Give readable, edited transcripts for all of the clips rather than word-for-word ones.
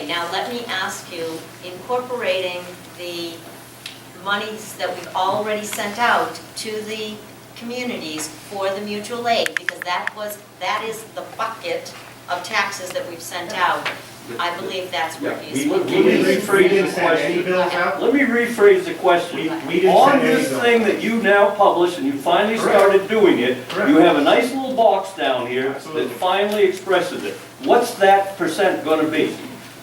Now let me ask you, incorporating the monies that we've already sent out to the communities for the mutual aid, because that is the bucket of taxes that we've sent out. I believe that's what he's Let me rephrase the question. Let me rephrase the question. On this thing that you now publish, and you finally started doing it, you have a nice little box down here that finally expresses it. What's that percent gonna be?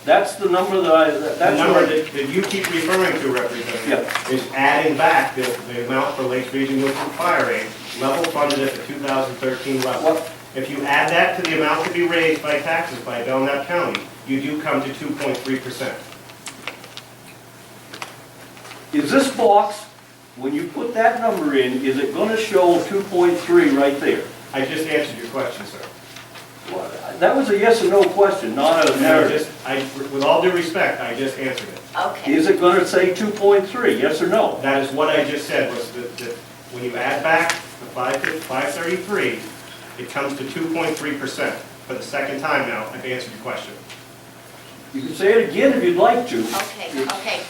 That's the number that The number that you keep referring to, Representative, is adding back the amount for Lakes Region Municipal Fire Aid, level funded at the 2013 level. If you add that to the amount to be raised by taxes by Belknap County, you do come to 2.3%. Is this box, when you put that number in, is it gonna show 2.3 right there? I just answered your question, sir. Well, that was a yes or no question, not a narrative. With all due respect, I just answered it. Okay. Is it gonna say 2.3, yes or no? That is what I just said, was that when you add back the 533, it comes to 2.3%. For the second time now, I've answered your question. You can say it again if you'd like to. Okay.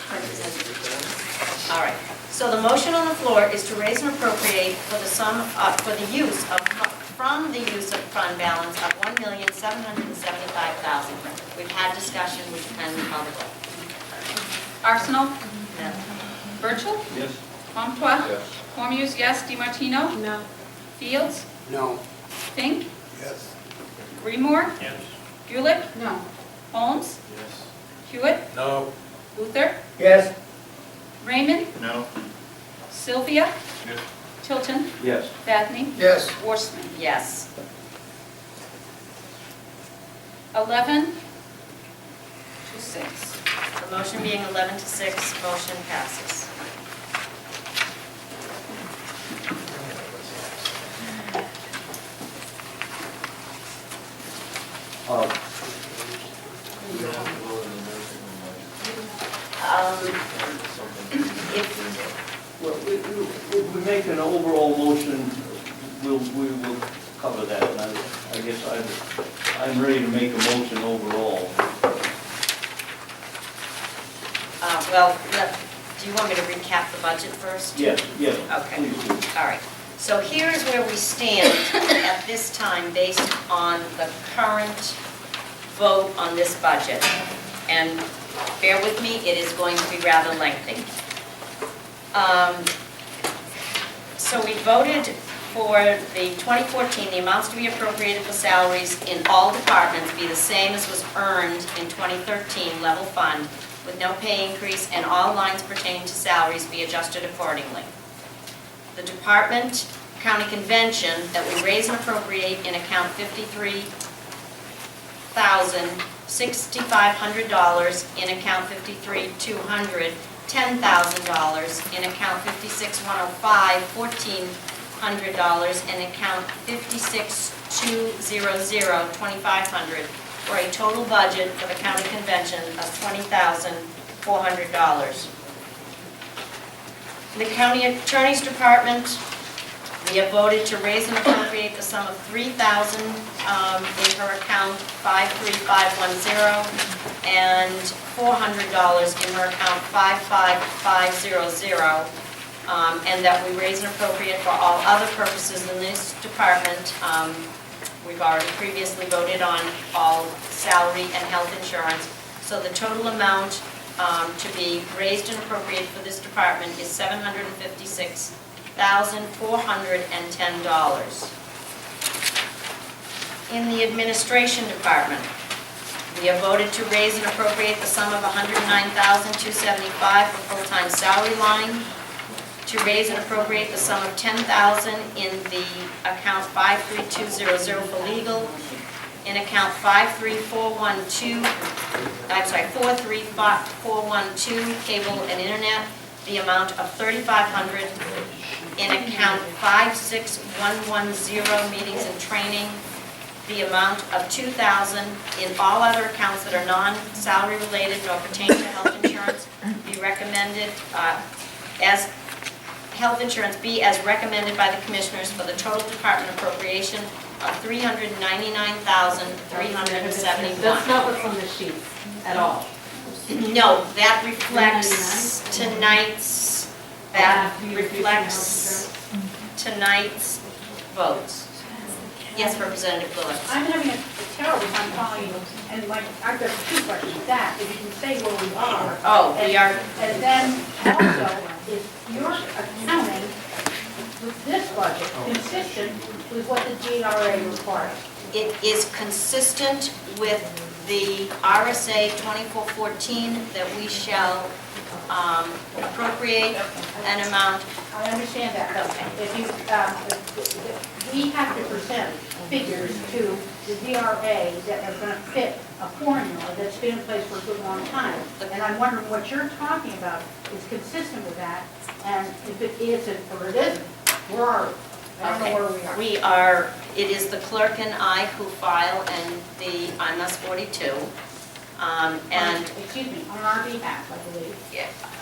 All right. So the motion on the floor is to raise and appropriate for the sum, for the use of, from the use of fund balance of $1,775,000. We've had discussion, we can call the vote. Arsenal? No. Birchall? Yes. Comtois? Yes. Cornelius, yes. DiMartino? No. Fields? No. Fink? Yes. Greenmore? Yes. Gulick? No. Holmes? Yes. Hewitt? No. Luther? Yes. Raymond? No. Sylvia? Yes. Tilton? Yes. Bathney? Yes. Worsman? Yes. 11 to 6. The motion being 11 to 6, motion passes. Well, we make an overall motion, we will cover that, and I guess I'm ready to make a motion overall. Do you want me to recap the budget first? Yes, Okay. please do. All right. So here is where we stand at this time based on the current vote on this budget. And bear with me, it is going to be rather lengthy. So we voted for the 2014, the amounts to be appropriated for salaries in all departments be the same as was earned in 2013 level fund, with no pay increase, and all lines pertaining to salaries be adjusted accordingly. The department county convention that we raise and appropriate in account $53,6,500, in account $53,200, $10,000, in account $56,105, $1,400, and account $56,200, $2,500, for a total budget for the county convention of $20,400. The county attorney's department, we have voted to raise and appropriate the sum of $3,000 in her account 53510, and $400 in her account 55500, and that we raise and appropriate for all other purposes in this department. We've already previously voted on all salary and health insurance, so the total amount to be raised and appropriated for this department is $756,410. In the administration department, we have voted to raise and appropriate the sum of $109,275 for full-time salary line, to raise and appropriate the sum of $10,000 in the account 53200 for legal, in account 43412 cable and internet, the amount of $3,500, in account 56110 meetings and training, the amount of $2,000, in all other accounts that are non-salary related nor pertain to health insurance, be recommended as health insurance be as recommended by the commissioners for the total department appropriation of $399,371. That's not what's on the sheet at all. No, that reflects tonight's, that reflects tonight's votes. Yes, Representative Lewis. I'm having a terrible time following you, and like, I've got two questions. That, if you can say where we are. Oh, we are, And then also, is your accounting with this budget consistent with what the GRA requires? it is consistent with the RSA 2414 that we shall appropriate an amount. I understand that, but if you, we have to present figures to the DRA that are going to fit a formula that's been in place for a good long time. And I'm wondering what you're talking about is consistent with that, and if it isn't or it isn't, where are we? I don't know where we are. We are, it is the clerk and I who file and the MS 42. And Excuse me, on our behalf, I believe.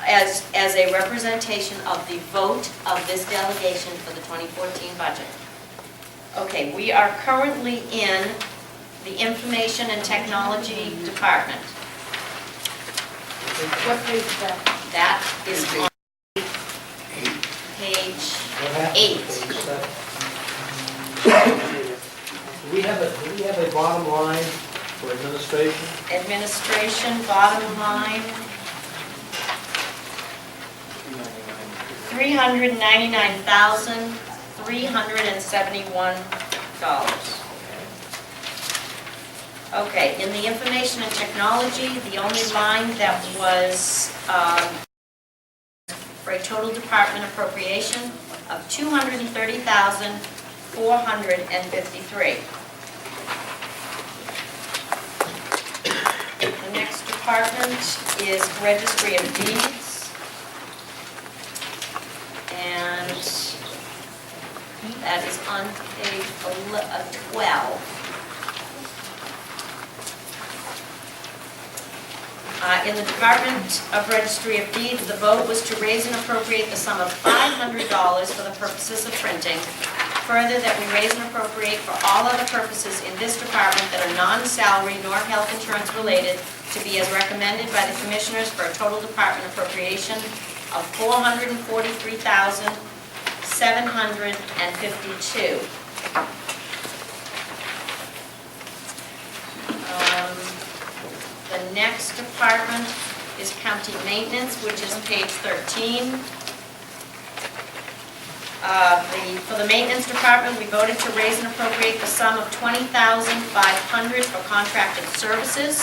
as a representation of the vote of this delegation for the 2014 budget. Okay, we are currently in the Information and Technology Department. What page is that? That is on page 8. Do we have a bottom line for administration? Administration, bottom line, $399,371. Okay, in the Information and Technology, the only line that was for a total department appropriation of $230,453. The next department is Registry of Deeds. And that is on page 12. In the Department of Registry of Deeds, the vote was to raise and appropriate the sum of $500 for the purposes of printing. Further, that we raise and appropriate for all other purposes in this department that are non-salary nor health insurance related to be as recommended by the Commissioners for a total department appropriation of $443,752. The next department is County Maintenance, which is page 13. For the Maintenance Department, we voted to raise and appropriate the sum of $20,500 for contracted services,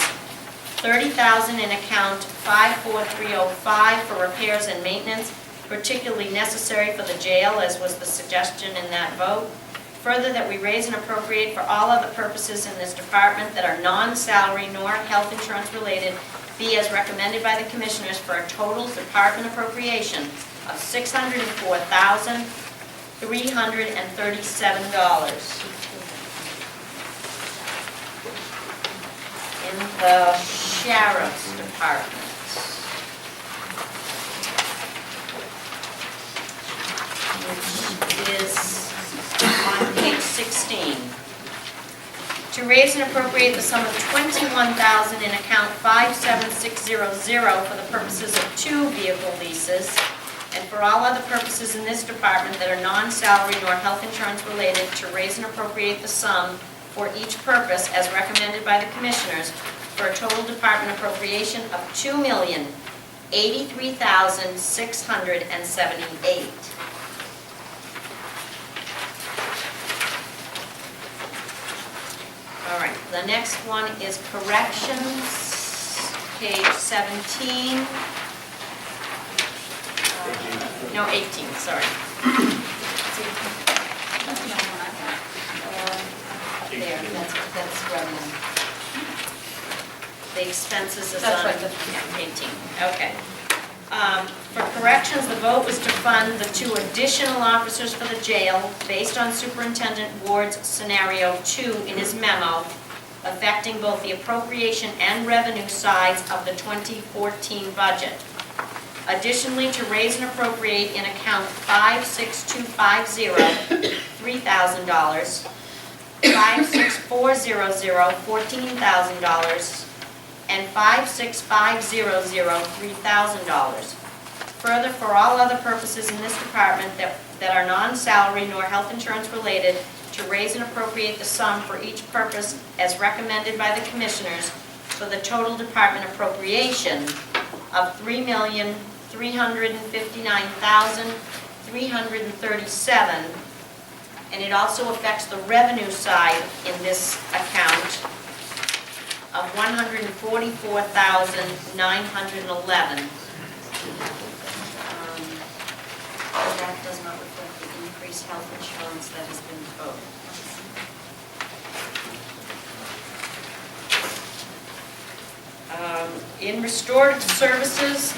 $30,000 in account 54305 for repairs and maintenance, particularly necessary for the jail, as was the suggestion in that vote. Further, that we raise and appropriate for all other purposes in this department that are non-salary nor health insurance related be as recommended by the Commissioners for a total department appropriation of $604,337. In the Sheriff's Department. Which is on page 16. To raise and appropriate the sum of $21,000 in account 57600 for the purposes of 2 vehicle leases, and for all other purposes in this department that are non-salary nor health insurance related, to raise and appropriate the sum for each purpose as recommended by the Commissioners for a total department appropriation of $2,083,678. All right, the next one is Corrections, page 17. No, 18, sorry. There, that's revenue. The expenses is That's on, right, yeah, 18, okay. For corrections, the vote was to fund the 2 additional officers for the jail based on Superintendent Ward's scenario 2 in his memo, affecting both the appropriation and revenue sides of the 2014 budget. Additionally, to raise and appropriate in account 56250, $3,000 56400, $14,000, and 56500, $3,000. Further, for all other purposes in this department that are non-salary nor health insurance related, to raise and appropriate the sum for each purpose as recommended by the Commissioners for the total department appropriation of $3,359,337, and it also affects the revenue side in this account of $144,911. That does not reflect the increased health insurance that has been voted. In restorative services,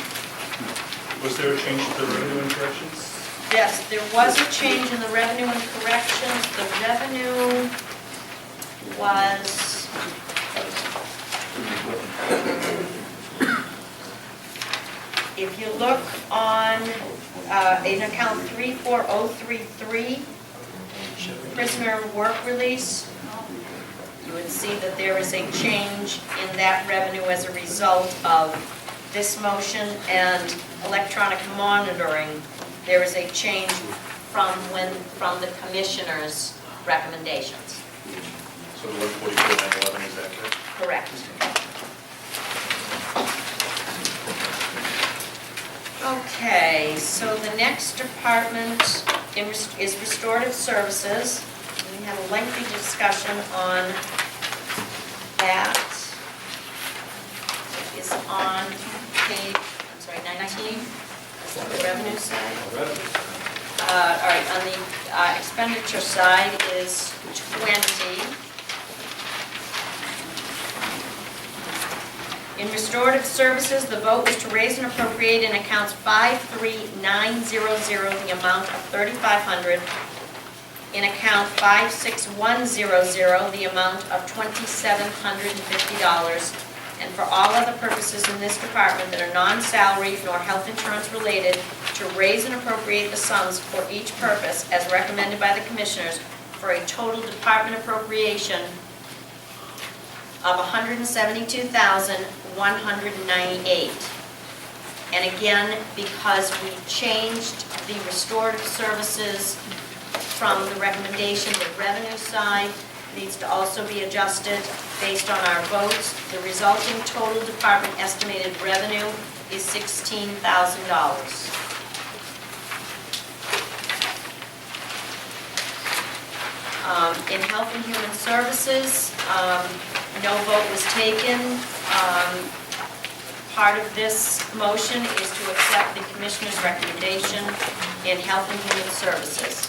Was there a change to the revenue and corrections? yes, there was a change in the revenue and corrections. The revenue was, if you look on, in account 34033, prisoner work release, you would see that there is a change in that revenue as a result of this motion and electronic monitoring. There is a change from the commissioner's recommendations. So the 144,911, is that correct? Correct. Okay, so the next department is restorative services. We had a lengthy discussion on that. It is on page, 19, is that the revenue side? All right, on the expenditure side is 20. In restorative services, the vote was to raise and appropriate in accounts 53900 the amount of $3,500. In account 56100 the amount of $2,750. And for all other purposes in this department that are non-salary nor health insurance related, to raise and appropriate the sums for each purpose as recommended by the Commissioners for a total department appropriation of $172,198. And again, because we changed the restorative services from the recommendation, the revenue side needs to also be adjusted based on our votes. The resulting total department estimated revenue is $16,000. In Health and Human Services, no vote was taken. Part of this motion is to accept the Commissioner's recommendation in Health and Human Services.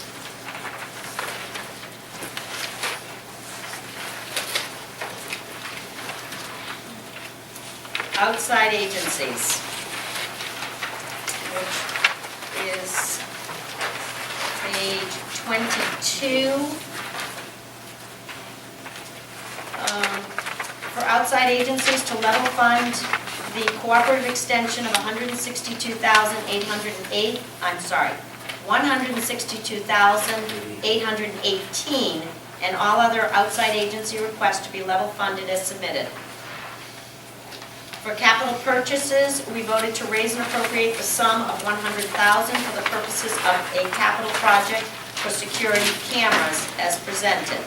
Outside agencies, which is page 22. For outside agencies to level fund the cooperative extension of $162,818, and all other outside agency requests to be level funded as submitted. For capital purchases, we voted to raise and appropriate the sum of $100,000 for the purposes of a capital project for security cameras as presented.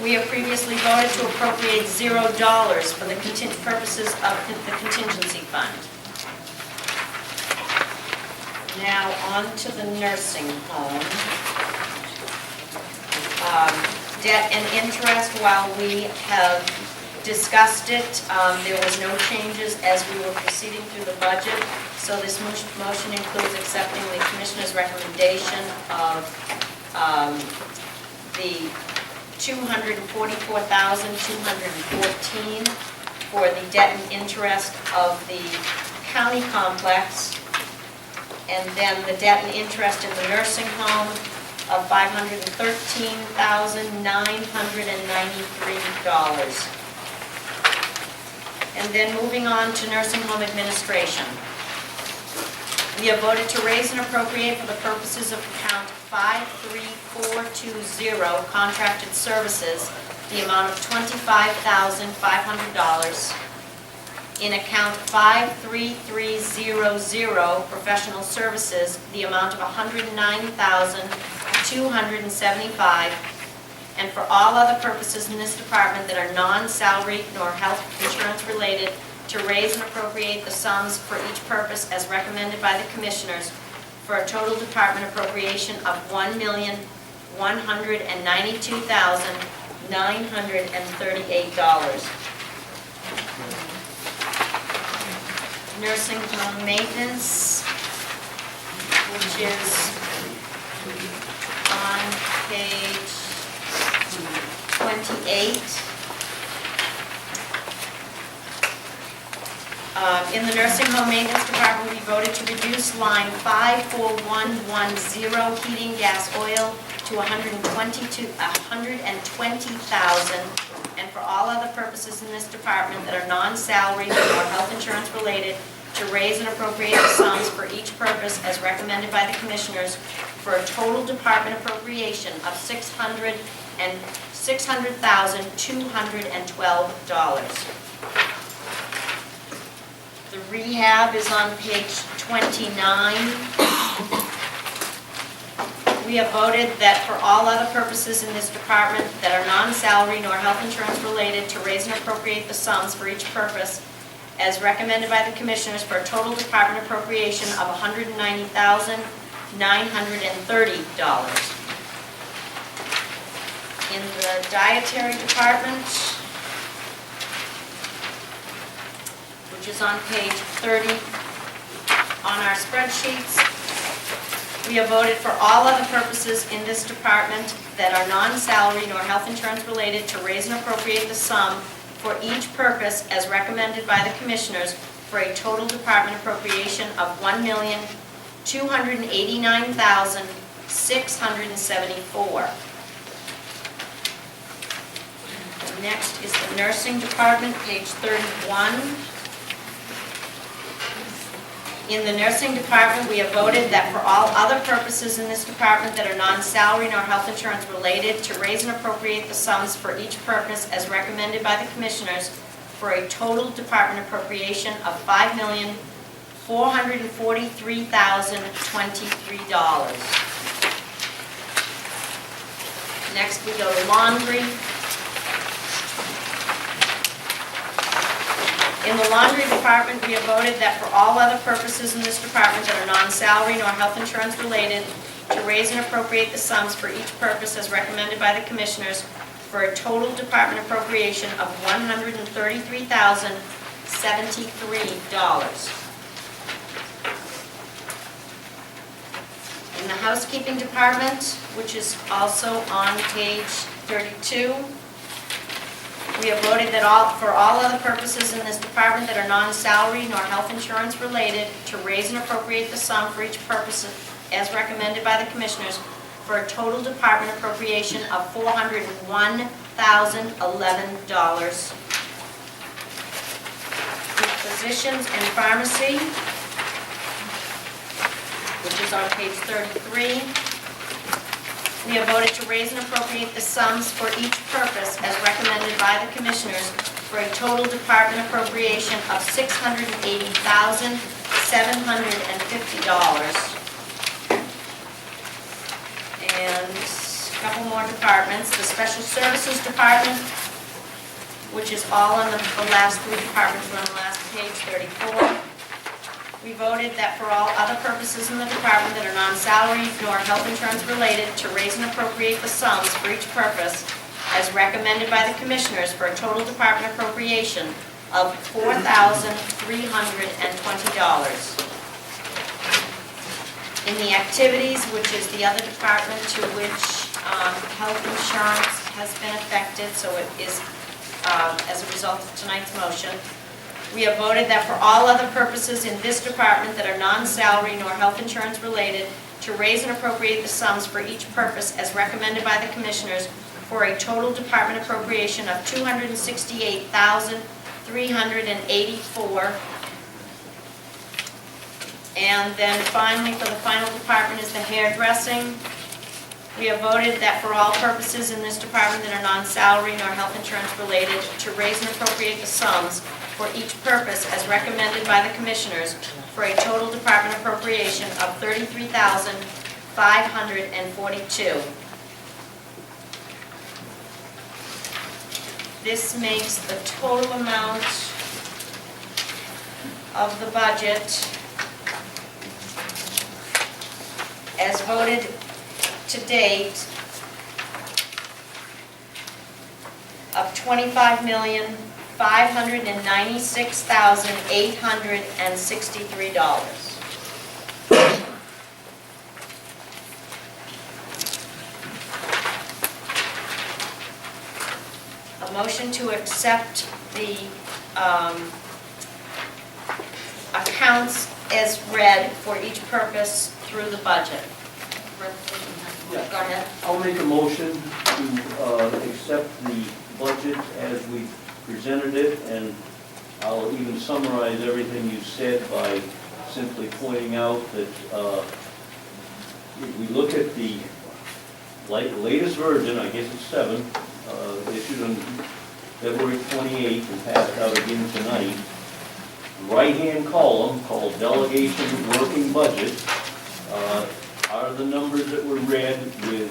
We have previously voted to appropriate $0 for the purposes of the contingency fund. Now on to the nursing home. Debt and interest, while we have discussed it, there was no changes as we were proceeding through the budget. So this motion includes accepting the Commissioner's recommendation of the $244,214 for the debt and interest of the county complex, and then the debt and interest in the nursing home of $513,993. And then moving on to nursing home administration. We have voted to raise and appropriate for the purposes of account 53420, contracted services, the amount of $25,500. In account 53300, professional services, the amount of $109,275. And for all other purposes in this department that are non-salary nor health insurance related, to raise and appropriate the sums for each purpose as recommended by the Commissioners for a total department appropriation of $1,192,938. Nursing home maintenance, which is on page 28. In the nursing home maintenance department, we voted to reduce line 54110, heating gas oil, to $120,000, and for all other purposes in this department that are non-salary or health insurance related, to raise and appropriate the sums for each purpose as recommended by the Commissioners for a total department appropriation of $600,212. The rehab is on page 29. We have voted that for all other purposes in this department that are non-salary nor health insurance related, to raise and appropriate the sums for each purpose as recommended by the Commissioners for a total department appropriation of $190,930. In the dietary department, which is on page 30 on our spreadsheets, we have voted for all other purposes in this department that are non-salary nor health insurance related, to raise and appropriate the sum for each purpose as recommended by the Commissioners for a total department appropriation of $1,289,674. Next is the nursing department, page 31. In the nursing department, we have voted that for all other purposes in this department that are non-salary nor health insurance related, to raise and appropriate the sums for each purpose as recommended by the Commissioners for a total department appropriation of $5,443,023. Next, we go to laundry. In the laundry department, we have voted that for all other purposes in this department that are non-salary nor health insurance related, to raise and appropriate the sums for each purpose as recommended by the Commissioners for a total department appropriation of $133,073. In the housekeeping department, which is also on page 32, we have voted that for all other purposes in this department that are non-salary nor health insurance related, to raise and appropriate the sum for each purpose as recommended by the Commissioners for a total department appropriation of $401,011. Physicians and pharmacy, which is on page 33. We have voted to raise and appropriate the sums for each purpose as recommended by the Commissioners for a total department appropriation of $680,750. And a couple more departments. The Special Services Department, which is all on the last three departments on the last page, 34. We voted that for all other purposes in the department that are non-salary nor health insurance related, to raise and appropriate the sums for each purpose as recommended by the Commissioners for a total department appropriation of $4,320. In the activities, which is the other department to which health insurance has been affected, so it is as a result of tonight's motion, we have voted that for all other purposes in this department that are non-salary nor health insurance related, to raise and appropriate the sums for each purpose as recommended by the Commissioners for a total department appropriation of $268,384. And then finally, for the final department is the hairdressing. We have voted that for all purposes in this department that are non-salary nor health insurance related, to raise and appropriate the sums for each purpose as recommended by the commissioners for a total department appropriation of $33,542. This makes the total amount of the budget as voted to date of $25,596,863. A motion to accept the accounts as read for each purpose through the budget. Go ahead. I'll make a motion to accept the budget as we presented it, and I'll even summarize everything you said by simply pointing out that if we look at the latest version, I guess it's 7, issued on February 28th and passed out again tonight, the right-hand column called Delegation Working Budget are the numbers that were read with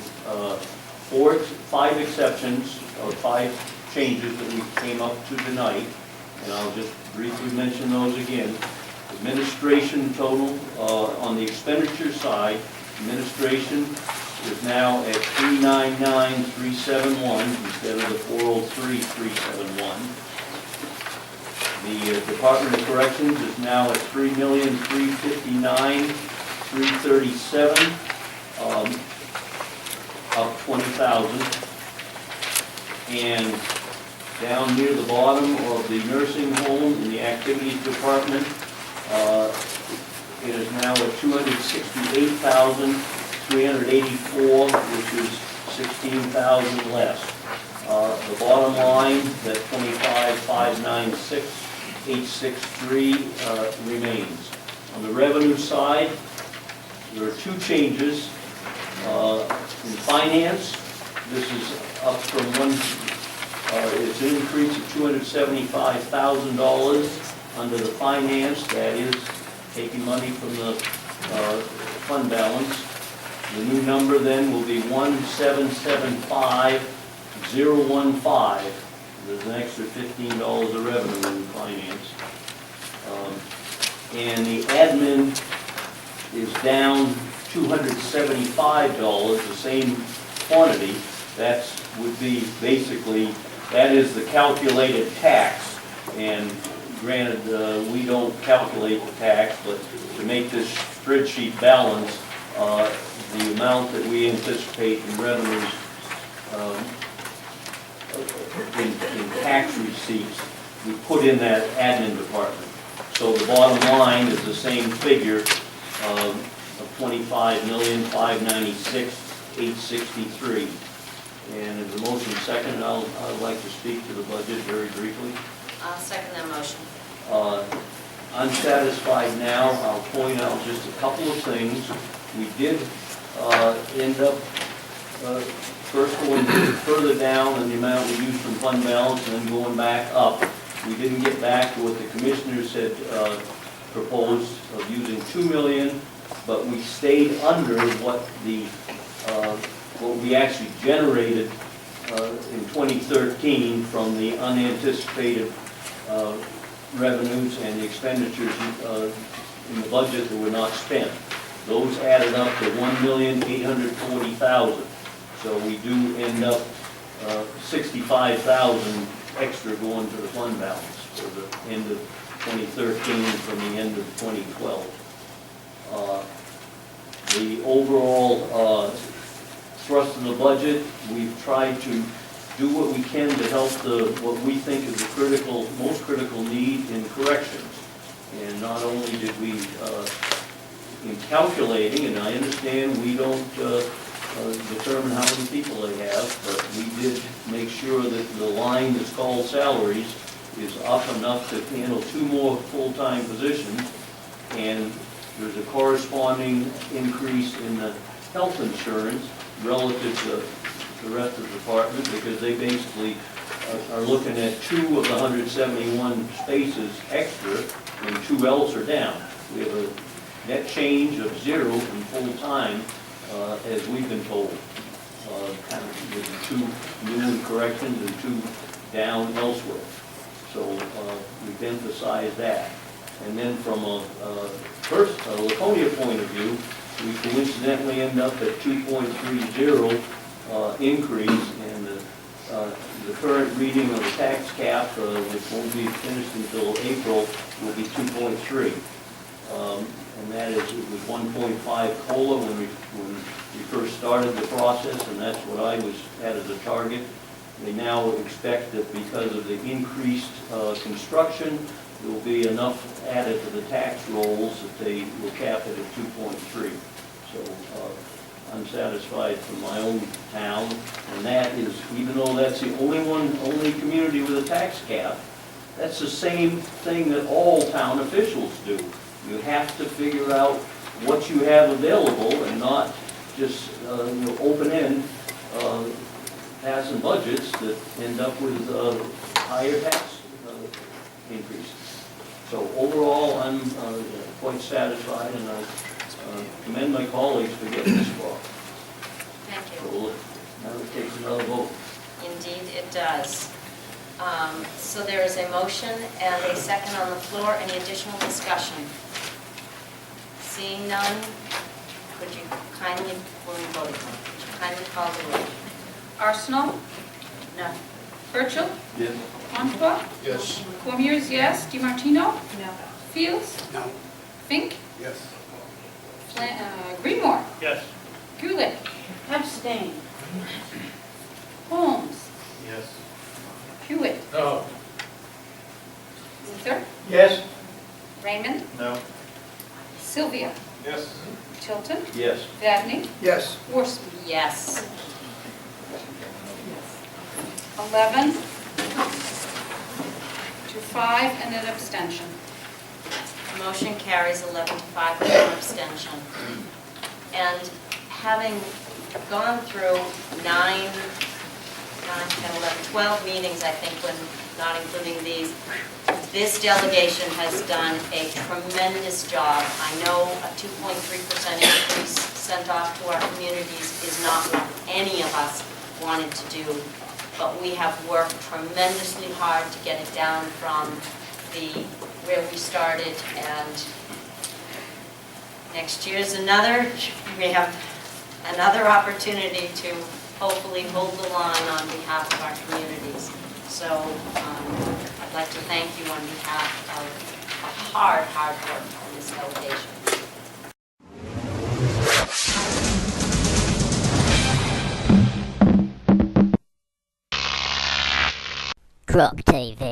5 exceptions, or 5 changes that we came up to tonight, and I'll just briefly mention those again. Administration total, on the expenditure side, administration is now at 399,371 instead of the 403,371. The Department of Corrections is now at 3,359,337, up 20,000. And down near the bottom of the nursing home in the activities department, it is now at 268,384, which is 16,000 less. The bottom line, that 25,596,863 remains. On the revenue side, there are 2 changes. In finance, this is up from it's an increase of $275,000 under the finance, that is taking money from the fund balance. The new number then will be 1775015. There's an extra $15 of revenue in finance. And the admin is down $275, the same quantity. That would be basically, that is the calculated tax. And granted, we don't calculate the tax, but to make this spreadsheet balance, the amount that we anticipate in revenues in tax receipts, we put in that admin department. So the bottom line is the same figure of $25,596,863. And as a motion second, I'd like to speak to the budget very briefly. I'll second that motion. Unsatisfied now, I'll point out just a couple of things. We did end up first going further down in the amount we used from fund balance and then going back up. We didn't get back to what the commissioners had proposed of using $2 million, but we stayed under what we actually generated in 2013 from the unanticipated revenues and the expenditures in the budget that were not spent. Those added up to $1,840,000. So we do end up 65,000 extra going to the fund balance for the end of 2013 from the end of 2012. The overall thrust of the budget, we've tried to do what we can to help what we think is the most critical need in corrections. And not only did we, in calculating, and I understand we don't determine how many people they have, but we did make sure that the line that's called salaries is up enough to handle 2 more full-time positions. And There's a corresponding increase in the health insurance relative to the rest of the department, because they basically are looking at 2 of the 171 spaces extra, and 2 else are down. We have a net change of 0 in full-time, as we've been told, kind of with 2 new corrections and 2 down elsewhere. So we've emphasized that. And then from a Laconia point of view, we coincidentally end up at 2.30 increase, and the current reading of the tax cap, which won't be finished until April, will be 2.3. And that is, it was 1.5 COLA when we first started the process, and that's what I was had as a target. They now expect that because of the increased construction, there will be enough added to the tax rolls that they will cap it at 2.3. So I'm satisfied from my own town, and that is, even though that's the only community with a tax cap, that's the same thing that all town officials do. You have to figure out what you have available and not just open-end passing budgets that end up with higher tax increases. So overall, I'm quite satisfied, and I commend my colleagues for getting this far. Thank you. So now it takes another vote. Indeed, it does. So there is a motion and a second on the floor. Any additional discussion? Seeing none, could you kindly, when we vote, could you kindly call the roll? Arsenal? No. Birchall? Yes. Montour? Yes. Cormiers, yes. DiMartino? No. Fields? No. Fink? Yes. Greenmore? Yes. Gulick? Abstain. Holmes? Yes. Hewitt? No. Luther? Yes. Raymond? No. Sylvia? Yes. Tilton? Yes. Vadney, Yes. Worsman? Yes. 11 to 5 and an abstention. Motion carries 11 to 5 with one abstention. And having gone through 9, 10, 11, 12 meetings, I think, when not including these, this delegation has done a tremendous job. I know a 2.3% increase sent off to our communities is not what any of us wanted to do, but we have worked tremendously hard to get it down from where we started, and next year's we have another opportunity to hopefully hold the line on behalf of our communities. So I'd like to thank you on behalf of hard work on this delegation. Crop TV.